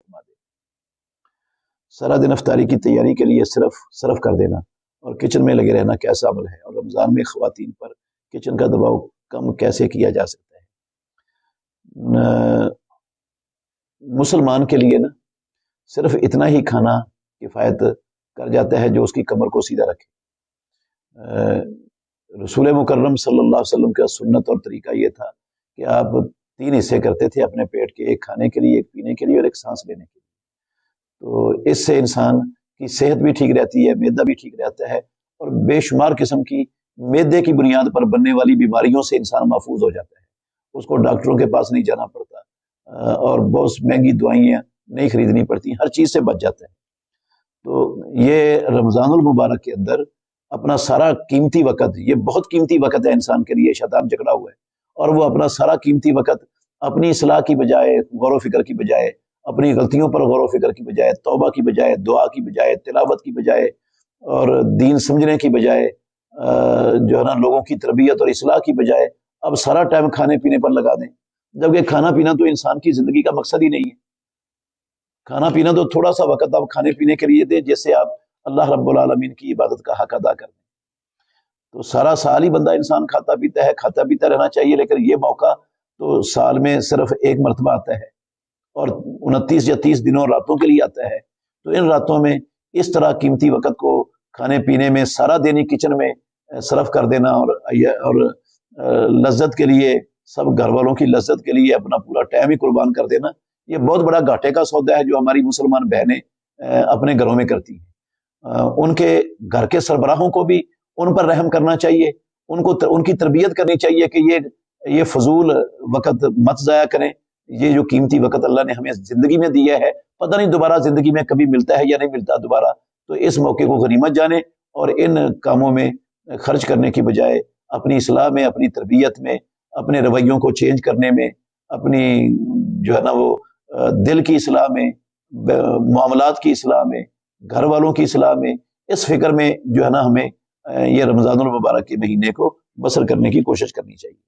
فرما دے۔ سارا دن افطاری کی تیاری کے لیے صرف کر دینا اور کچن میں لگے رہنا کیسا عمل ہے، اور رمضان میں خواتین پر کچن کا دباؤ کم کیسے کیا جا سکتا ہے؟ مسلمان کے لیے نا صرف اتنا ہی کھانا کفایت کر جاتا ہے جو اس کی کمر کو سیدھا رکھے۔ رسول مکرم صلی اللہ علیہ وسلم کا سنت اور طریقہ یہ تھا کہ آپ 3 حصے کرتے تھے اپنے پیٹ کے، ایک کھانے کے لیے، ایک پینے کے لیے، اور ایک سانس لینے کے لیے۔ تو اس سے انسان کی صحت بھی ٹھیک رہتی ہے، معدہ بھی ٹھیک رہتا ہے، اور بے شمار قسم کی معدے کی بنیاد پر بننے والی بیماریوں سے انسان محفوظ ہو جاتا ہے۔ اس کو ڈاکٹروں کے پاس نہیں جانا پڑتا اور بہت مہنگی دوائیاں نہیں خریدنی پڑتی، ہر چیز سے بچ جاتا ہے۔ تو یہ رمضان المبارک کے اندر اپنا سارا قیمتی وقت، یہ بہت قیمتی وقت ہے انسان کے لیے، شیطان جکڑا ہوا ہے، اور وہ اپنا سارا قیمتی وقت اپنی اصلاح کی بجائے، غور و فکر کی بجائے، اپنی غلطیوں پر غور و فکر کی بجائے، توبہ کی بجائے، دعا کی بجائے، تلاوت کی بجائے، اور دین سمجھنے کی بجائے، جو ہے نا لوگوں کی تربیت اور اصلاح کی بجائے اب سارا ٹائم کھانے پینے پر لگا دیں، جبکہ کھانا پینا تو انسان کی زندگی کا مقصد ہی نہیں ہے۔ کھانا پینا تو تھوڑا سا وقت آپ کھانے پینے کے لیے دیں جس سے آپ اللہ رب العالمین کی عبادت کا حق ادا کر دیں۔ تو سارا سال ہی بندہ انسان کھاتا پیتا رہنا چاہیے، لیکن یہ موقع تو سال میں صرف ایک مرتبہ آتا ہے، اور 29 یا 30 دنوں راتوں کے لیے آتا ہے۔ تو ان راتوں میں اس طرح قیمتی وقت کو کھانے پینے میں سارا دن کچن میں صرف کر دینا، اور لذت کے لیے، سب گھر والوں کی لذت کے لیے اپنا پورا ٹائم ہی قربان کر دینا، یہ بہت بڑا گھاٹے کا سودا ہے جو ہماری مسلمان بہنیں اپنے گھروں میں کرتی ہیں۔ ان کے گھر کے سربراہوں کو بھی ان پر رحم کرنا چاہیے، ان کی تربیت کرنی چاہیے کہ یہ فضول وقت مت ضائع کریں۔ یہ جو قیمتی وقت اللہ نے ہمیں زندگی میں دیا ہے، پتہ نہیں دوبارہ زندگی میں کبھی ملتا ہے یا نہیں ملتا دوبارہ، تو اس موقع کو غنیمت جانیں اور ان کاموں میں خرچ کرنے کی بجائے اپنی اصلاح میں، اپنی تربیت میں، اپنے رویوں کو چینج کرنے میں، اپنی جو ہے نا وہ دل کی اصلاح میں، معاملات کی اصلاح میں، گھر والوں کی اصلاح میں، اس فکر میں جو ہے نا ہمیں یہ رمضان المبارک کے مہینے کو بسر کرنے کی کوشش کرنی چاہیے۔